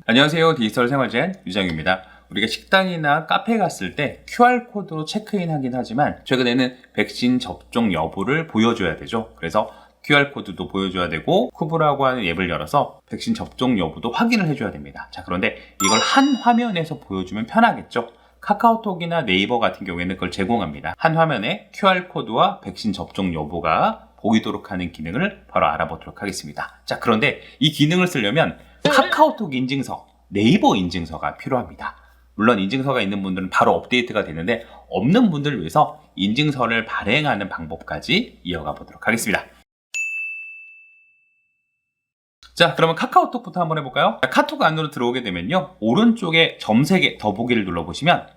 안녕하세요. 디지털 생활젠 유정입니다. 우리가 식당이나 카페에 갔을 때 QR코드로 체크인 하긴 하지만 최근에는 백신 접종 여부를 보여줘야 되죠. 그래서 QR코드도 보여줘야 되고 쿠브라고 하는 앱을 열어서 백신 접종 여부도 확인을 해줘야 됩니다. 자, 그런데 이걸 한 화면에서 보여주면 편하겠죠. 카카오톡이나 네이버 같은 경우에는 그걸 제공합니다. 한 화면에 QR코드와 백신 접종 여부가 보이도록 하는 기능을 바로 알아보도록 하겠습니다. 자, 그런데 이 기능을 쓰려면 카카오톡 인증서, 네이버 인증서가 필요합니다. 물론 인증서가 있는 분들은 바로 업데이트가 되는데 없는 분들을 위해서 인증서를 발행하는 방법까지 이어가 보도록 하겠습니다. 자, 그러면 카카오톡부터 한번 해볼까요? 카톡 안으로 들어오게 되면요, 오른쪽에 점 3개 더보기를 눌러보시면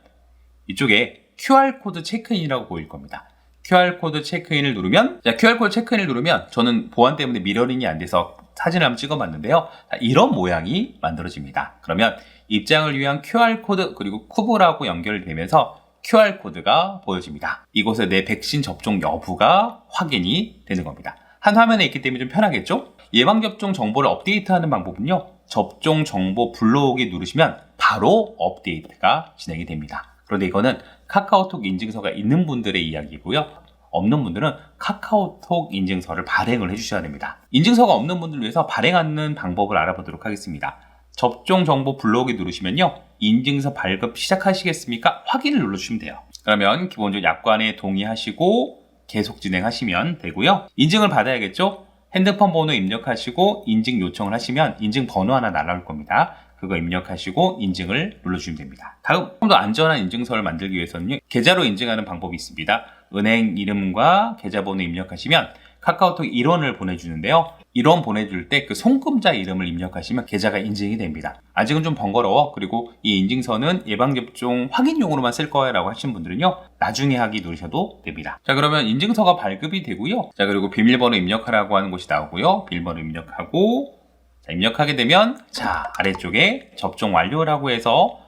이쪽에 QR코드 체크인이라고 보일 겁니다. QR코드 체크인을 누르면, QR코드 체크인을 누르면 저는 보안 때문에 미러링이 안 돼서 사진을 한번 찍어봤는데요. 이런 모양이 만들어집니다. 그러면 입장을 위한 QR코드 그리고 쿠브라고 연결되면서 QR코드가 보여집니다. 이곳에 내 백신 접종 여부가 확인이 되는 겁니다. 한 화면에 있기 때문에 좀 편하겠죠? 예방접종 정보를 업데이트하는 방법은요, 접종 정보 불러오기 누르시면 바로 업데이트가 진행이 됩니다. 그런데 이거는 카카오톡 인증서가 있는 분들의 이야기고요. 없는 분들은 카카오톡 인증서를 발행을 해주셔야 됩니다. 인증서가 없는 분들을 위해서 발행하는 방법을 알아보도록 하겠습니다. 접종 정보 불러오기 누르시면요, 인증서 발급 시작하시겠습니까? 확인을 눌러주시면 돼요. 그러면 기본적으로 약관에 동의하시고 계속 진행하시면 되고요. 인증을 받아야겠죠? 핸드폰 번호 입력하시고 인증 요청을 하시면 인증 번호 하나 날아올 겁니다. 그거 입력하시고 인증을 눌러주시면 됩니다. 다음, 좀 더 안전한 인증서를 만들기 위해서는요, 계좌로 인증하는 방법이 있습니다. 은행 이름과 계좌번호 입력하시면 카카오톡 일원을 보내주는데요. 일원 보내줄 때 그 송금자 이름을 입력하시면 계좌가 인증이 됩니다. 아직은 좀 번거로워. 그리고 이 인증서는 예방접종 확인용으로만 쓸 거야 라고 하신 분들은요, 나중에 하기 누르셔도 됩니다. 자, 그러면 인증서가 발급이 되고요. 자, 그리고 비밀번호 입력하라고 하는 곳이 나오고요. 비밀번호 입력하고, 자, 입력하게 되면, 자, 아래쪽에 접종 완료라고 해서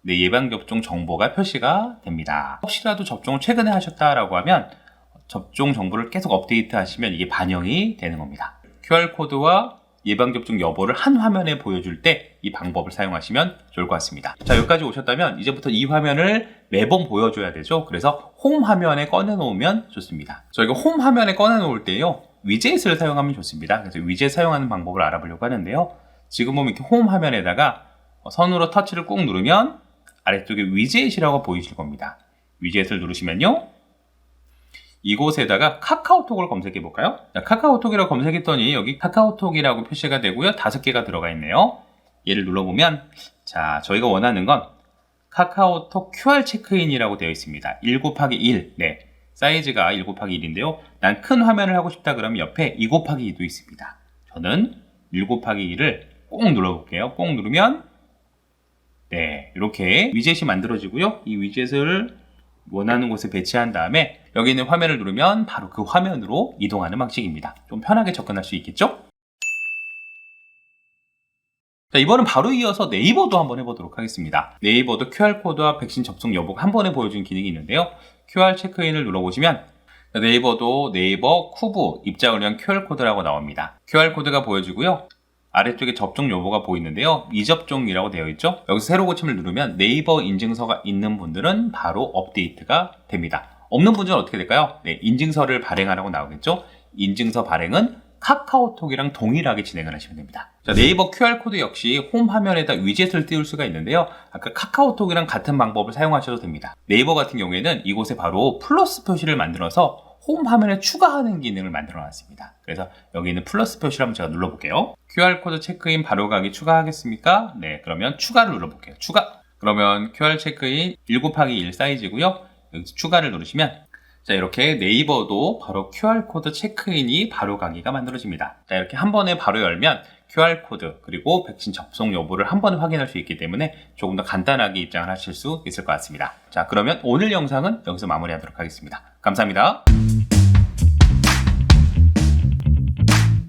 내 예방접종 정보가 표시가 됩니다. 혹시라도 접종을 최근에 하셨다라고 하면 접종 정보를 계속 업데이트 하시면 이게 반영이 되는 겁니다. QR코드와 예방접종 여부를 한 화면에 보여줄 때 이 방법을 사용하시면 좋을 것 같습니다. 자, 여기까지 오셨다면 이제부터 이 화면을 매번 보여줘야 되죠. 그래서 홈 화면에 꺼내놓으면 좋습니다. 저희가 홈 화면에 꺼내놓을 때요, 위젯을 사용하면 좋습니다. 그래서 위젯 사용하는 방법을 알아보려고 하는데요. 지금 보면 이렇게 홈 화면에다가 선으로 터치를 꾹 누르면 아래쪽에 위젯이라고 보이실 겁니다. 위젯을 누르시면요, 이곳에다가 카카오톡을 검색해 볼까요? 자, 카카오톡이라고 검색했더니 여기 카카오톡이라고 표시가 되고요, 5개가 들어가 있네요. 얘를 눌러보면, 자, 저희가 원하는 건 카카오톡 QR 체크인이라고 되어 있습니다. 1 곱하기 1. 네, 사이즈가 1 곱하기 1인데요. 난 큰 화면을 하고 싶다 그러면 옆에 2 곱하기 2도 있습니다. 저는 1 곱하기 2를 꼭 눌러볼게요. 꼭 누르면, 네, 이렇게 위젯이 만들어지고요. 이 위젯을 원하는 곳에 배치한 다음에 여기 있는 화면을 누르면 바로 그 화면으로 이동하는 방식입니다. 좀 편하게 접근할 수 있겠죠? 자, 이번은 바로 이어서 네이버도 한번 해보도록 하겠습니다. 네이버도 QR코드와 백신 접종 여부가 한 번에 보여주는 기능이 있는데요. QR 체크인을 눌러보시면 네이버도 네이버 쿠브 입장을 위한 QR코드라고 나옵니다. QR코드가 보여지고요. 아래쪽에 접종 여부가 보이는데요, 미접종이라고 되어 있죠. 여기서 새로 고침을 누르면 네이버 인증서가 있는 분들은 바로 업데이트가 됩니다. 없는 분들은 어떻게 될까요? 네, 인증서를 발행하라고 나오겠죠. 인증서 발행은 카카오톡이랑 동일하게 진행을 하시면 됩니다. 자, 네이버 QR코드 역시 홈 화면에다 위젯을 띄울 수가 있는데요, 아까 카카오톡이랑 같은 방법을 사용하셔도 됩니다. 네이버 같은 경우에는 이곳에 바로 플러스 표시를 만들어서 홈 화면에 추가하는 기능을 만들어 놨습니다. 그래서 여기 있는 플러스 표시를 한번 제가 눌러볼게요. QR코드 체크인 바로가기 추가하겠습니까? 네, 그러면 추가를 눌러볼게요. 추가! 그러면 QR 체크인 1 곱하기 1 사이즈고요. 여기서 추가를 누르시면, 자, 이렇게 네이버도 바로 QR코드 체크인이 바로가기가 만들어집니다. 자, 이렇게 한 번에 바로 열면 QR코드 그리고 백신 접종 여부를 한 번에 확인할 수 있기 때문에 조금 더 간단하게 입장을 하실 수 있을 것 같습니다. 자, 그러면 오늘 영상은 여기서 마무리하도록 하겠습니다. 감사합니다.